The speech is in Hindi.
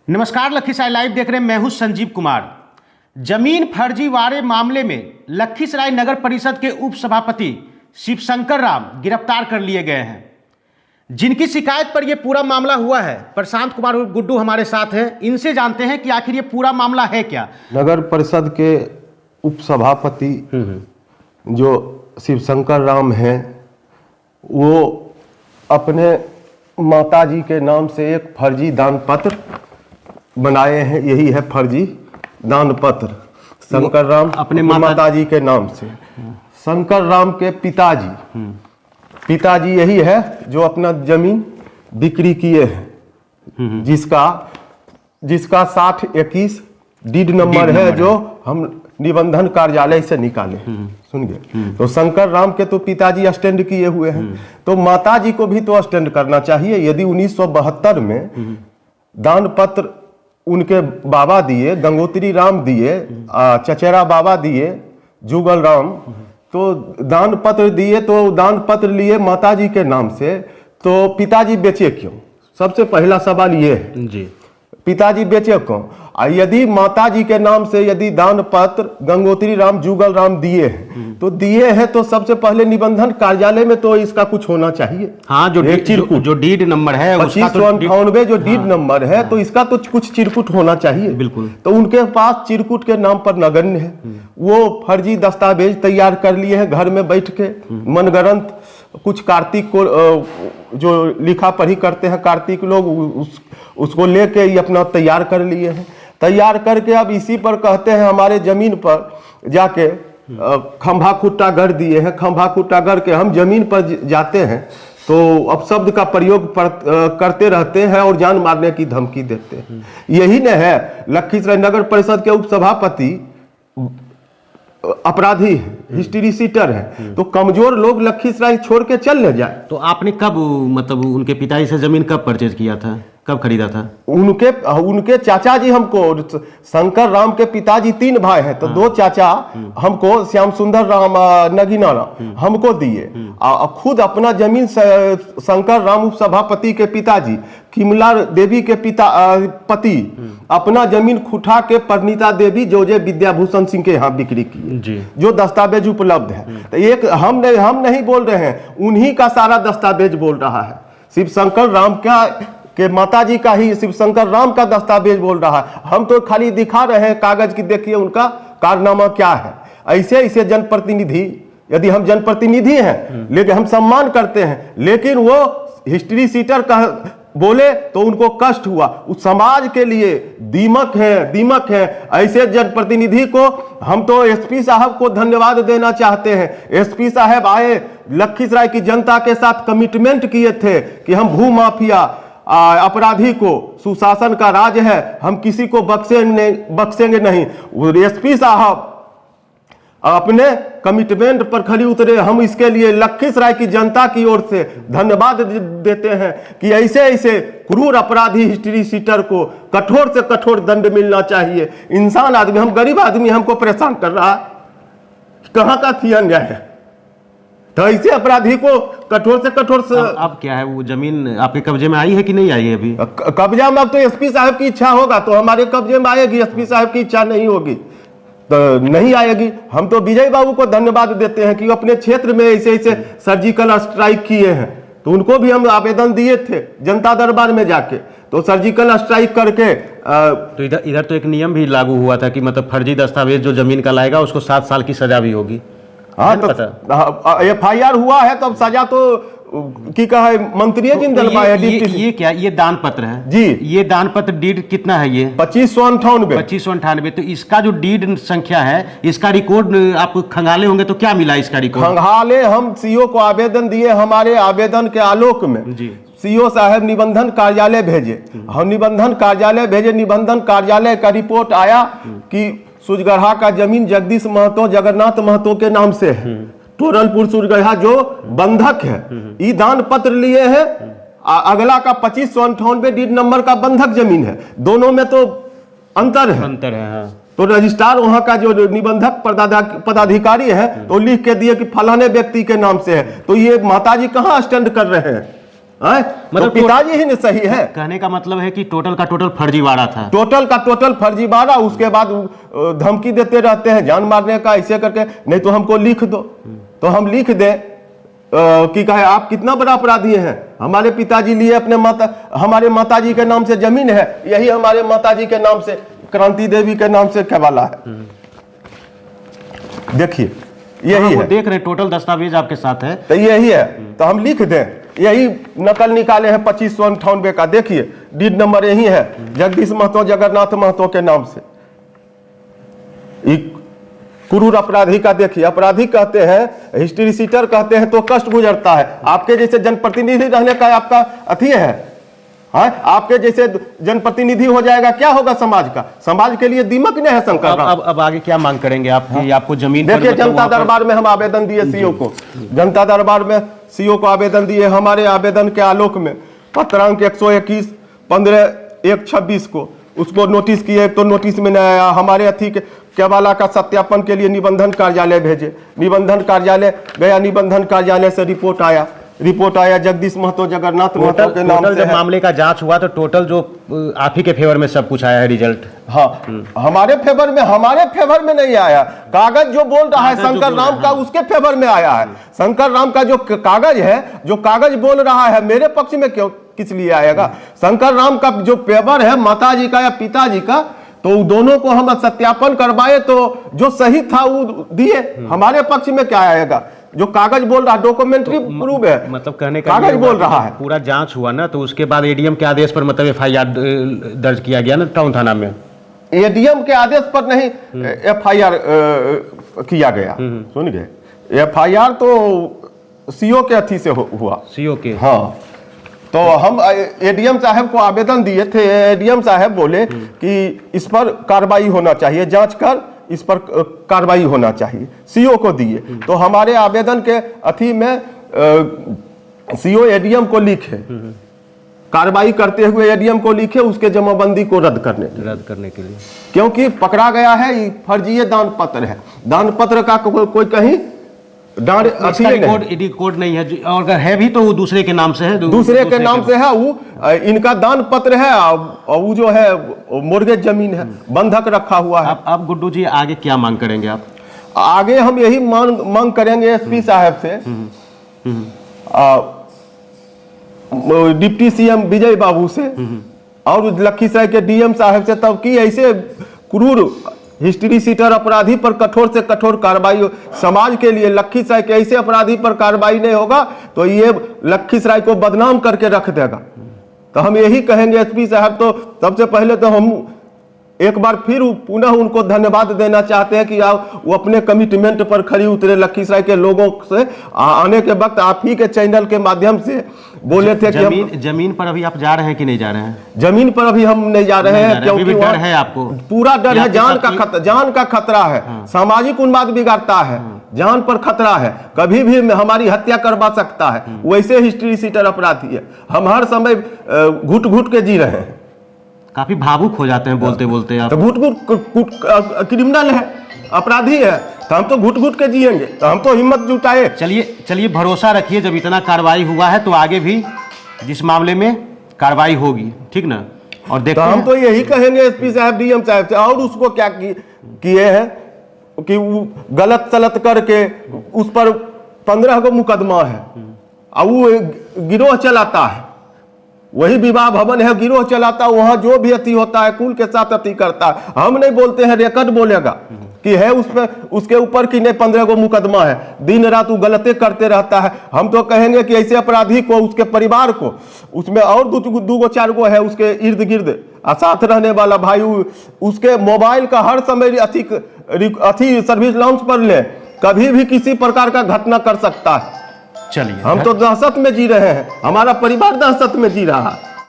नमस्कार, लखीसराय लाइव देख रहे हैं। मैं हूं संजीव कुमार। जमीन फर्जीवाड़े मामले में लखीसराय नगर परिषद के उप सभापति शिवशंकर राम गिरफ्तार कर लिए गए हैं। जिनकी शिकायत पर यह पूरा मामला हुआ है, प्रशांत कुमार गुड्डू हमारे साथ हैं। इनसे जानते हैं कि आखिर ये पूरा मामला है क्या। नगर परिषद के उप सभापति जो शिवशंकर राम हैं, वो अपने माताजी के नाम से एक फर्जी दान पत्र बनाए हैं। यही है फर्जी दान पत्र। शंकर राम अपने माताजी के नाम से। शंकर राम के पिताजी यही है जो अपना जमीन बिक्री किए हैं, जिसका 6021 डीड नंबर है, जो हम निबंधन कार्यालय से निकाले। सुन गए। तो शंकर राम के तो पिताजी स्टैंड किए हुए हैं, तो माताजी को भी तो स्टैंड करना चाहिए। यदि 1972 में दान पत्र उनके बाबा दिए, गंगोत्री राम दिए, चचेरा बाबा दिए, जुगल राम, तो दान पत्र दिए, तो दान पत्र लिए माताजी के नाम से, तो पिताजी बेचे क्यों? सबसे पहला सवाल ये है जी, पिताजी बेचे क्यों? यदि माताजी के नाम से यदि दान पत्र गंगोत्री राम, जुगल राम दिए हैं, तो तो सबसे पहले निबंधन कार्यालय में तो इसका कुछ होना चाहिए। हाँ, जो डीड नंबर है 2598 जो डीड नंबर है, तो इसका तो कुछ चिरकुट होना चाहिए। बिल्कुल। तो उनके पास चिरकुट के नाम पर नगण्य है। वो फर्जी दस्तावेज तैयार कर लिए हैं घर में बैठ के, मनगढ़ंत। कुछ कार्तिक को जो लिखा पढ़ी करते हैं कार्तिक लोग, उसको लेके ही अपना तैयार कर लिए हैं। तैयार करके अब इसी पर कहते हैं हमारे जमीन पर जाके खंभा खुट्टा गढ़ दिए हैं। खंभा खुट्टा गढ़ के हम जमीन पर जाते हैं तो अब शब्द का प्रयोग करते रहते हैं और जान मारने की धमकी देते हैं। यही न है लखीसराय नगर परिषद के उप सभापति अपराधी हिस्ट्री सीटर है, तो कमजोर लोग लखीसराय छोड़ के चल न जाए। तो आपने कब, मतलब उनके पिताजी से जमीन कब परचेज किया था, कब खरीदा था? उनके चाचा जी हमको, शंकर राम के पिताजी 3 भाई हैं, तो 2 चाचा हमको, श्याम सुंदर राम, नगीना राम हमको दिए। खुद अपना जमीन शंकर राम उप सभापति के पिताजी किमला देवी के पति अपना जमीन खुठा के परिणीता देवी जोजे विद्याभूषण सिंह के यहाँ बिक्री की, जो दस्तावेज उपलब्ध है। तो एक हम नहीं बोल रहे हैं, उन्हीं का सारा दस्तावेज बोल रहा है। शिवशंकर राम के माताजी का ही शिवशंकर राम का दस्तावेज बोल रहा है। हम तो खाली दिखा रहे हैं कागज की, देखिए उनका कारनामा क्या है। ऐसे जनप्रतिनिधि, यदि हम जनप्रतिनिधि हैं, लेकिन हम सम्मान करते हैं, लेकिन वो हिस्ट्री सीटर का बोले तो उनको कष्ट हुआ। उस समाज के लिए दीमक है। ऐसे जनप्रतिनिधि को हम तो एसपी साहब को धन्यवाद देना चाहते हैं। एसपी साहब आए, लखीसराय की जनता के साथ कमिटमेंट किए थे कि हम भू माफिया अपराधी को, सुशासन का राज है, हम किसी को बख्शेंगे नहीं। एसपी साहब अपने कमिटमेंट पर खड़ी उतरे। हम इसके लिए लखीसराय की जनता की ओर से धन्यवाद देते हैं कि ऐसे क्रूर अपराधी हिस्ट्री सीटर को कठोर से कठोर दंड मिलना चाहिए। इंसान आदमी, हम गरीब आदमी, हमको परेशान कर रहा है, कहाँ का थी अन्याय है। तो ऐसे अपराधी को कठोर से कठोर से। अब क्या है, वो जमीन आपके कब्जे में आई है कि नहीं आई है अभी? कब्जा में अब तो एसपी साहब की इच्छा होगा तो हमारे कब्जे में आएगी। एसपी साहब की इच्छा नहीं होगी तो नहीं आएगी। हम तो विजय बाबू को धन्यवाद देते हैं कि अपने क्षेत्र में ऐसे सर्जिकल स्ट्राइक किए हैं, तो उनको भी हम आवेदन दिए थे जनता दरबार में जाके, तो सर्जिकल स्ट्राइक करके तो इधर तो एक नियम भी लागू हुआ था कि मतलब फर्जी दस्तावेज जो जमीन का लाएगा उसको 7 साल की सजा भी होगी। हाँ, तो FIR हुआ है तो अब सजा तो की कहा है मंत्री जी ने दिलवाया। ये क्या, ये दान पत्र है जी? ये दान पत्र डीड कितना है? ये 2598। तो इसका जो डीड संख्या है, इसका रिकॉर्ड आप खंगाले होंगे तो क्या मिला इसका रिकॉर्ड? खंगाले हम सीओ को आवेदन दिए। हमारे आवेदन के आलोक में जी सीओ साहब निबंधन कार्यालय भेजे। हम निबंधन कार्यालय भेजे, निबंधन कार्यालय का रिपोर्ट आया कि सुजगढ़ा का जमीन जगदीश महतो, जगन्नाथ महतो के नाम से है। टोरलपुर सुरगढ़ा जो बंधक है, ये दान पत्र लिए हैं। अगला का 2598 डीड नंबर का बंधक जमीन है। दोनों में तो अंतर है। हाँ। तो रजिस्ट्रार वहां का जो निबंधक पदाधिकारी है तो लिख के दिए कि फलाने व्यक्ति के नाम से है। तो ये माताजी कहाँ स्टैंड कर रहे हैं? मतलब पिताजी ही नहीं सही है। कहने का मतलब है कि टोटल का टोटल फर्जीवाड़ा था, टोटल का टोटल फर्जीवाड़ा। उसके बाद धमकी देते रहते हैं जान मारने का, ऐसे करके नहीं तो हमको लिख दो, तो हम लिख दें कि कहे आप कितना बड़ा अपराधी हैं, हमारे पिताजी लिए अपने हमारे माताजी के नाम से जमीन है, यही हमारे माताजी के नाम से क्रांति देवी के नाम से केवाला है। देखिए यही है, देख रहे टोटल दस्तावेज आपके साथ है, तो यही है, तो हम लिख दें। यही नकल निकाले हैं 2598 का, देखिए डीड नंबर यही है, जगदीश महतो जगन्नाथ महतो के नाम से। क्रूर अपराधी का देखिए, अपराधी कहते हैं, हिस्ट्री सीटर कहते हैं तो कष्ट गुजरता है। आपके जैसे जनप्रतिनिधि रहने का आपका अथी है, हाँ? आपके जैसे जनप्रतिनिधि हो जाएगा, क्या होगा समाज का? समाज के लिए दीमक नहीं है शंकर राम। अब आगे क्या मांग करेंगे आप? हाँ? आपको जमीन देखिए जनता दरबार में हम आवेदन दिए सीओ को, जनता दरबार में सीओ को आवेदन दिए। हमारे आवेदन के आलोक में पत्रांक 121/15/126 को उसको नोटिस किए, तो नोटिस में नहीं आया। हमारे अथी के केवाला का सत्यापन के लिए निबंधन कार्यालय भेजे, निबंधन कार्यालय गया, निबंधन कार्यालय से रिपोर्ट आया जगदीश महतो जगन्नाथ महतो के नाम से। जब मामले का जांच हुआ तो टोटल जो आप ही के फेवर में सब कुछ आया है रिजल्ट। हाँ, हमारे फेवर में नहीं आया। कागज जो बोल रहा है शंकर राम का, उसके फेवर में आया है। शंकर राम का जो कागज है, जो कागज बोल रहा है, मेरे पक्ष में क्यों किस लिए आएगा? शंकर राम का जो पेपर है माताजी का या पिताजी का, तो दोनों को हम सत्यापन करवाए, तो जो सही था वो दिए। हमारे पक्ष में क्या आएगा? जो कागज बोल रहा, डॉक्यूमेंट्री प्रूफ है, मतलब कहने का कागज बोल रहा है। पूरा जांच हुआ ना, तो उसके बाद एडीएम के आदेश पर मतलब FIR दर्ज किया गया ना टाउन थाना में। एडीएम के आदेश पर नहीं FIR किया गया, सुन गए? FIR तो सीओ के अथी से हुआ, सीओ के। हाँ, तो हम एडीएम साहब को आवेदन दिए थे। एडीएम साहब बोले कि इस पर कार्रवाई होना चाहिए, जांच कर इस पर कार्रवाई होना चाहिए, सीओ को दिए। तो हमारे आवेदन के अथी में सीओ एडीएम को लिखे, कार्रवाई करते हुए एडीएम को लिखे उसके जमाबंदी को रद्द करने के लिए, क्योंकि पकड़ा गया है फर्जी दान पत्र है। दान पत्र का कोई कहीं रिकॉर्ड नहीं है, और अगर है भी तो वो दूसरे के नाम से है, दूसरे के नाम से है। वो इनका दान पत्र है, और वो जो है मोर्गेज जमीन है, बंधक रखा हुआ है। अब गुड्डू जी आगे क्या मांग करेंगे आप? आगे हम यही मांग करेंगे एसपी साहब से, डिप्टी सीएम विजय बाबू से, और लखीसराय के डीएम साहब से, तब कि ऐसे क्रूर हिस्ट्री सीटर अपराधी पर कठोर से कठोर कार्रवाई हो। समाज के लिए लखीसराय के ऐसे अपराधी पर कार्रवाई नहीं होगा तो ये लखीसराय को बदनाम करके रख देगा। तो हम यही कहेंगे एसपी साहब। तो सबसे पहले तो हम एक बार फिर पुनः उनको धन्यवाद देना चाहते हैं कि वो अपने कमिटमेंट पर खरी उतरे। लखीसराय के लोगों से आने के वक्त आप ही के चैनल के माध्यम से बोले थे कि जमीन पर अभी आप जा रहे हैं कि नहीं जा रहे हैं? जमीन पर अभी हम नहीं जा रहे हैं, क्योंकि डर है आपको, पूरा डर है, जान का खतरा है। सामाजिक उन्माद बिगाड़ता है, जान पर खतरा है, कभी भी हमारी हत्या करवा सकता है। वैसे हिस्ट्री सीटर अपराधी है, हम हर समय घुट घुट के जी रहे हैं। काफी भावुक हो जाते हैं बोलते बोलते आप। तो घुट क्रिमिनल है, अपराधी है, तो हम तो घुट घुट के जिएंगे, तो हम तो हिम्मत जुटाए। चलिए भरोसा रखिए, जब इतना कार्रवाई हुआ है तो आगे भी जिस मामले में कार्रवाई होगी, ठीक ना? और देखते तो हम तो यही कहेंगे एसपी साहब डीएम साहब से। और उसको क्या किए हैं कि वो गलत सलत करके उस पर 15 को मुकदमा है, और वो गिरोह चलाता है, वही विवाह भवन है, गिरोह चलाता है, वहां जो भी अति होता है कुल के साथ अति करता है। हम नहीं बोलते हैं, रिकॉर्ड बोलेगा कि है उसके ऊपर कि नहीं 15 को मुकदमा है, दिन रात वो गलती करते रहता है। हम तो कहेंगे कि ऐसे अपराधी को, उसके परिवार को, उसमें और 2 4 गो है उसके इर्द गिर्द साथ रहने वाला भाई, उसके मोबाइल का हर समय अथी सर्विस लॉन्च पर ले, कभी भी किसी प्रकार का घटना कर सकता है। चलिए, हम तो दहशत में जी रहे हैं, हमारा परिवार दहशत में जी रहा है।